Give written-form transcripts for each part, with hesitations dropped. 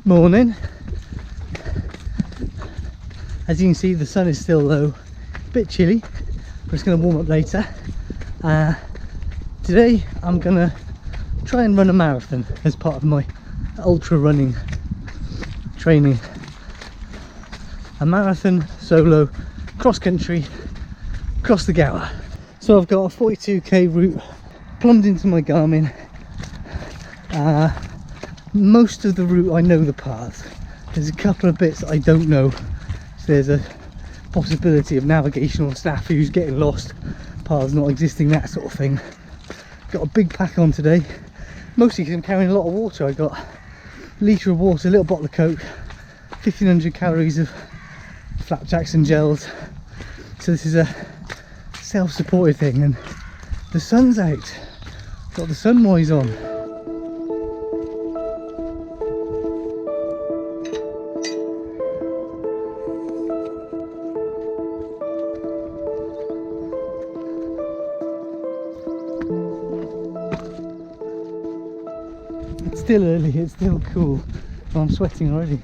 Morning. As you can see, the sun is still low, a bit chilly, but it's going to warm up later. Today I'm going to try and run a marathon as part of my ultra running training. A marathon solo cross country across the Gower. So I've got a 42k route plumbed into my Garmin. Most of the route I know the path. There's a couple of bits that I don't know, so there's a possibility of navigational snafus, getting lost, paths not existing, that sort of thing. Got a big pack on today, mostly because I'm carrying a lot of water. I got a litre of water, a little bottle of Coke, 1500 calories of flapjacks and gels. So this is a self-supported thing, and the sun's out. Got the sunrise on. It's still early, it's still cool, but I'm sweating already.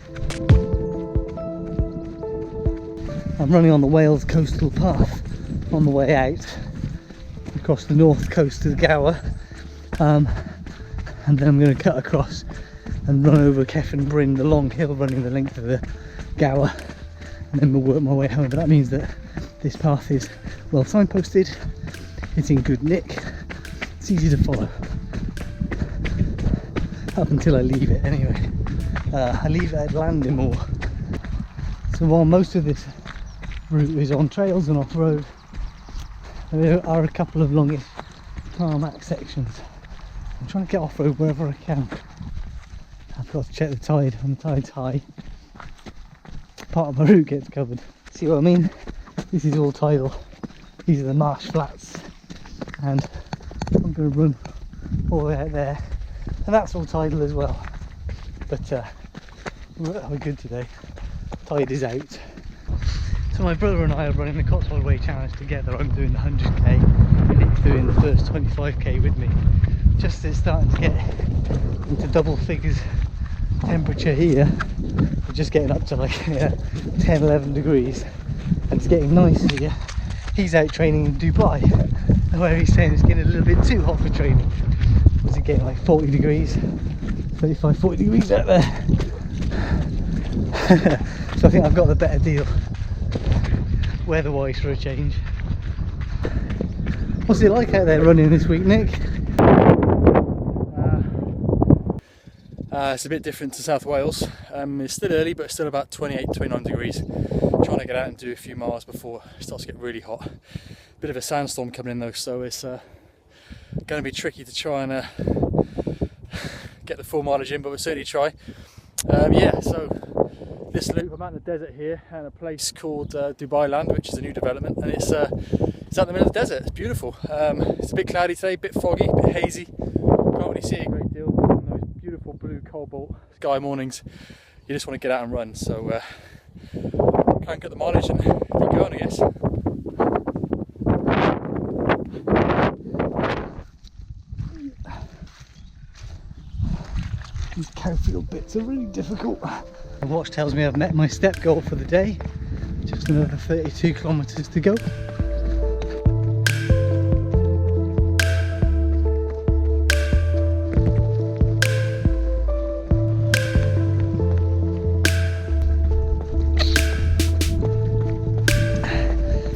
I'm running on the Wales coastal path on the way out across the north coast of the Gower, and then I'm going to cut across and run over Cefn Bryn, the long hill running the length of the Gower, and then we'll work my way home. But that means that this path is well signposted, it's in good nick, it's easy to follow. Up until I leave it anyway. I leave it at Landymore. So while most of this route is on trails and off-road, there are a couple of longish tarmac sections. I'm trying to get off-road wherever I can. I've got to check the tide. When the tide's high, part of my route gets covered. See what I mean? This is all tidal. These are the marsh flats, and I'm going to run all the way out there, and that's all tidal as well. But we're good today. Tide is out. So my brother and I are running the Cotswold Way Challenge together. I'm doing the 100k and Nick's doing the first 25k with me. Just as it's starting to get into double figures temperature here. We're just getting up to like 10-11 degrees, and it's getting nice here. He's out training in Dubai, where he's saying it's getting a little bit too hot for training. Was it getting like 40 degrees, 35-40 degrees out there? So I think I've got the better deal weather-wise for a change. What's it like out there running this week, Nick? It's a bit different to South Wales. It's still early, but it's still about 28-29 degrees. Trying to get out and do a few miles before it starts to get really hot. Bit of a sandstorm coming in though, so it's going to be tricky to try and get the full mileage in, but we'll certainly try. Yeah, so this loop, I'm out in the desert here at a place called Dubai Land, which is a new development, and it's out in the middle of the desert. It's beautiful. It's a bit cloudy today, a bit foggy, a bit hazy. Can't really see it a great deal. Those beautiful blue cobalt sky mornings, you just want to get out and run. So try and get the mileage and keep going, I guess. These cowfield bits are really difficult. The watch tells me I've met my step goal for the day. Just another 32 kilometres to go.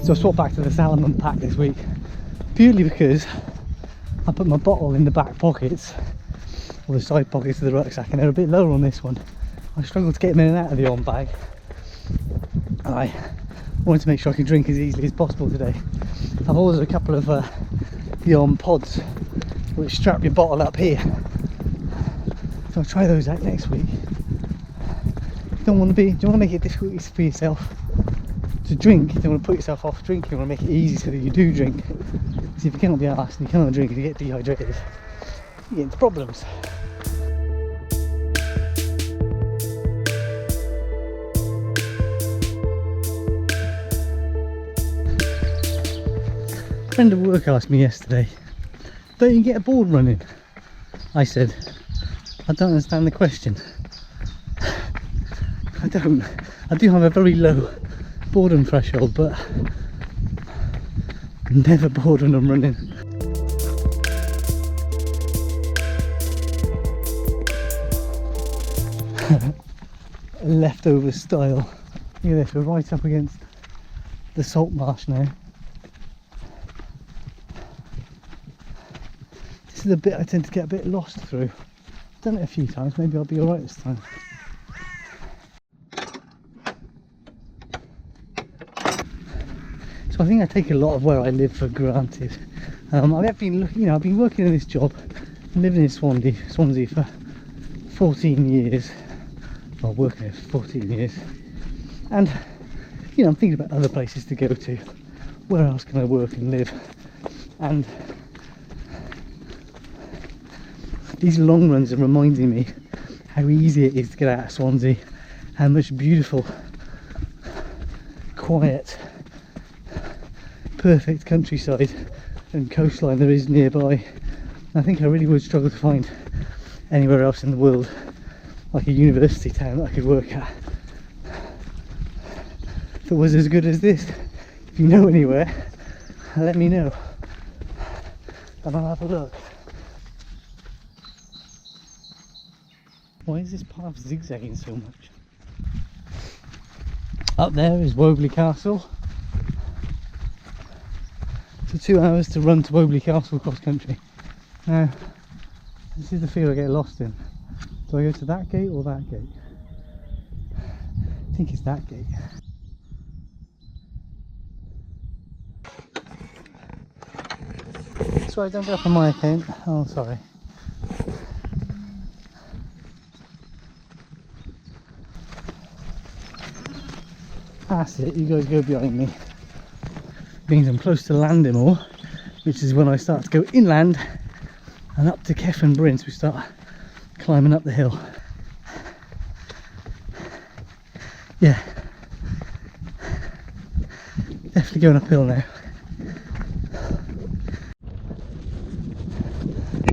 So I swapped back to the Salomon pack this week, purely because I put my bottle in the back pockets, or the side pockets of the rucksack, and they're a bit lower on this one. I struggled to get them in and out of the on bag, and I wanted to make sure I could drink as easily as possible today. I've ordered a couple of the on pods which strap your bottle up here, so I'll try those out next week. You don't want to make it difficult for yourself to drink. You don't want to put yourself off drinking. You want to make it easy so that you do drink. Because if you cannot be arsed and you cannot drink, if you get dehydrated, you get into problems. A friend at work asked me yesterday, don't you get bored running? I said, I don't understand the question. I don't. I do have a very low boredom threshold, but I'm never bored when I'm running. Leftover style. Look at this, we're right up against the salt marsh now. This is the bit I tend to get a bit lost through. I've done it a few times, maybe I'll be alright this time. So I think I take a lot of where I live for granted. I've been looking, I've been working in this job, living in Swansea for 14 years. Well, working here for 14 years. And, I'm thinking about other places to go to. Where else can I work and live? And these long runs are reminding me how easy it is to get out of Swansea, how much beautiful, quiet, perfect countryside and coastline there is nearby. I think I really would struggle to find anywhere else in the world like a university town that I could work at if it was as good as this. If you know anywhere, let me know and I'll have a look. Why is this path zigzagging so much? Up there is Wobley Castle. So 2 hours to run to Wobley Castle cross country. Now, this is the field I get lost in. Do I go to that gate or that gate? I think it's that gate. Sorry, don't go up on my account. Oh, sorry. That's it, you guys go behind me. Means I'm close to Landemore, which is when I start to go inland and up to Cefn Bryn, so we start climbing up the hill. Yeah, definitely going uphill now.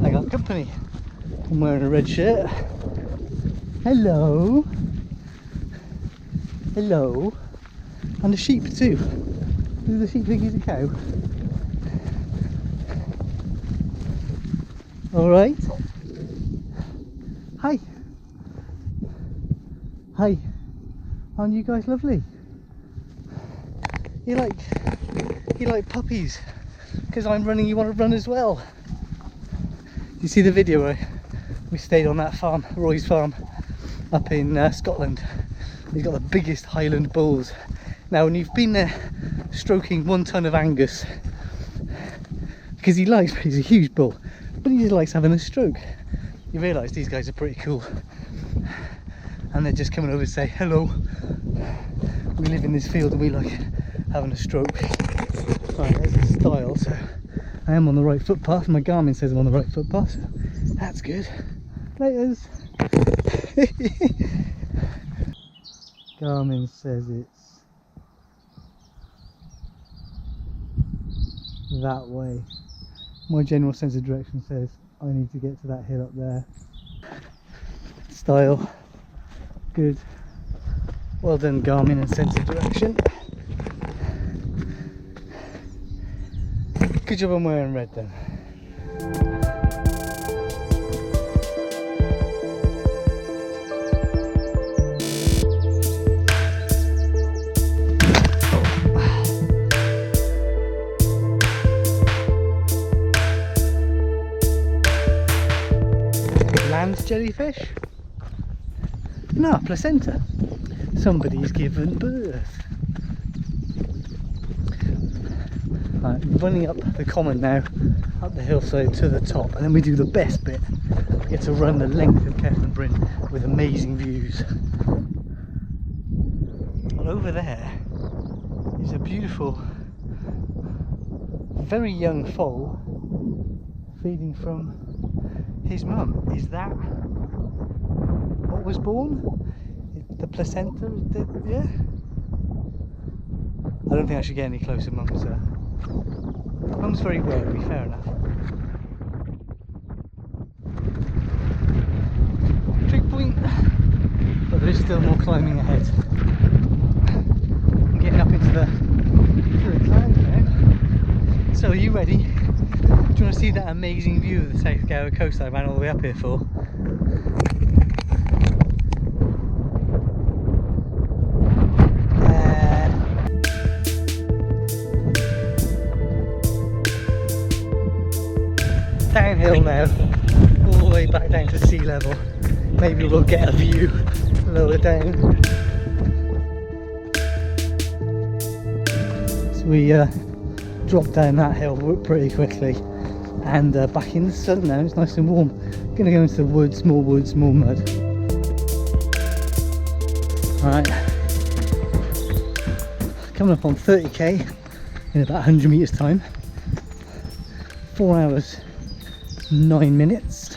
I got company. I'm wearing a red shirt. Hello. Hello. And a sheep too. Does the sheep think he's a cow? Alright. Hi. Hi. Aren't you guys lovely? You like puppies? Because I'm running, you want to run as well. You see the video where we stayed on that farm, Roy's farm, up in Scotland. He's got the biggest Highland bulls. Now, when you've been there stroking 1 ton of Angus, because he's a huge bull, but he just likes having a stroke, you realise these guys are pretty cool. And they're just coming over to say, hello, we live in this field and we like having a stroke. Right, there's the stile, so I am on the right footpath. My Garmin says I'm on the right footpath, so that's good. Laters. Garmin says it's that way. My general sense of direction says I need to get to that hill up there. Style, good. Well done, Garmin, and sense of direction. Good job I'm wearing red then. Land jellyfish? No, placenta. Somebody's given birth. Right, running up the common now, up the hillside to the top, and then we do the best bit. We get to run the length of Cefn Bryn with amazing views. Well, over there is a beautiful, very young foal feeding from his mum. Is that what was born? The placenta? Yeah? I don't think I should get any closer. Mum's very wary, fair enough. Trig point. But there is still more climbing ahead. I'm getting up into the clouds now. So are you ready? Do you want to see that amazing view of the South Gower coast I ran all the way up here for? Downhill now, all the way back down to sea level. Maybe we'll get a view lower down. So we dropped down that hill pretty quickly and back in the sun now. It's nice and warm. Gonna go into the woods, more mud. Alright, coming up on 30k in about 100 meters time. 4 hours 9 minutes.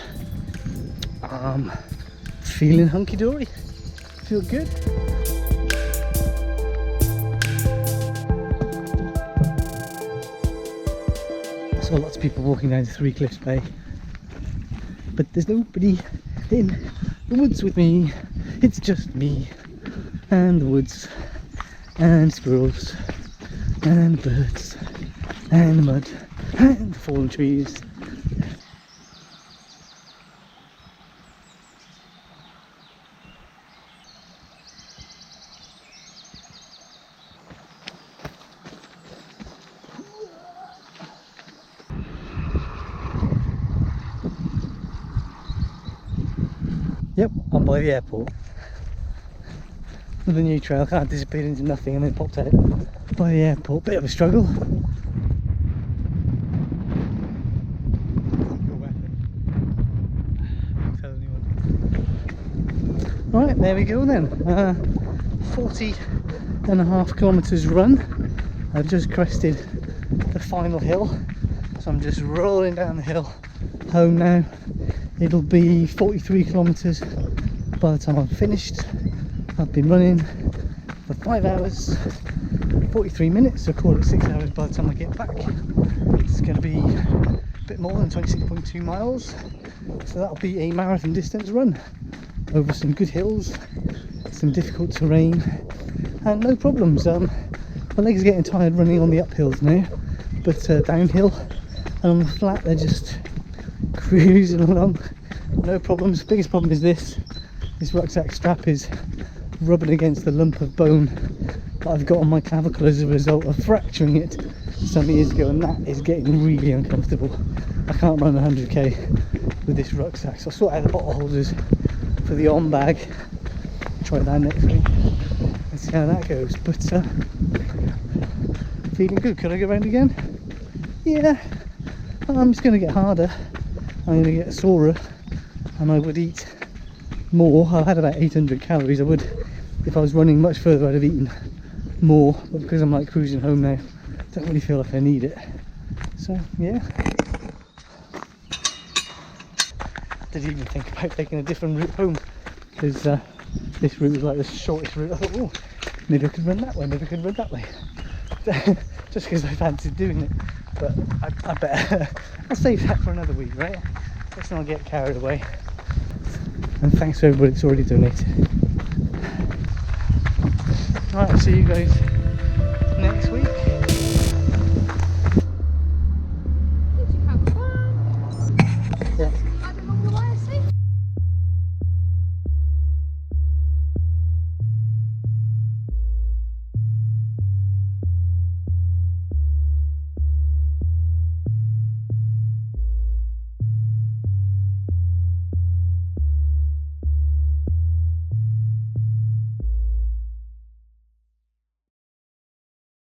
Feeling hunky-dory. Feel good. I saw lots of people walking down to Three Cliffs Bay, but there's nobody in the woods with me. It's just me and the woods and squirrels and birds and the mud and the fallen trees. Yep, I'm by the airport. With a new trail, kind of disappeared into nothing and then popped out by the airport. Bit of a struggle. Right, there we go then. 40.5 kilometres run. I've just crested the final hill, so I'm just rolling down the hill home now. It'll be 43 kilometres by the time I'm finished. I've been running for 5 hours 43 minutes, so call it 6 hours by the time I get back. It's going to be a bit more than 26.2 miles, so that'll be a marathon distance run over some good hills, some difficult terrain, and no problems. My legs are getting tired running on the uphills now, but downhill and on the flat they're just cruising along, no problems. Biggest problem is this rucksack strap is rubbing against the lump of bone that I've got on my clavicle as a result of fracturing it some years ago, and that is getting really uncomfortable. I can't run 100k with this rucksack, so I'll sort out the bottle holders for the on bag. Try that next week and see how that goes. But feeling good. Could I go round again? Yeah. It's going to get harder. I'm going to get sorer, and I would eat more. I've had about 800 calories. I would, if I was running much further, I'd have eaten more, but because I'm like cruising home now, I don't really feel like I need it. So yeah, didn't even think about taking a different route home, because this route was like the shortest route. I thought, oh, maybe I could run that way, maybe I could run that way, just because I fancied doing it. But I better I'll save that for another week, right? Let's not get carried away. And thanks to everybody that's already donated. Right, I'll see you guys next week.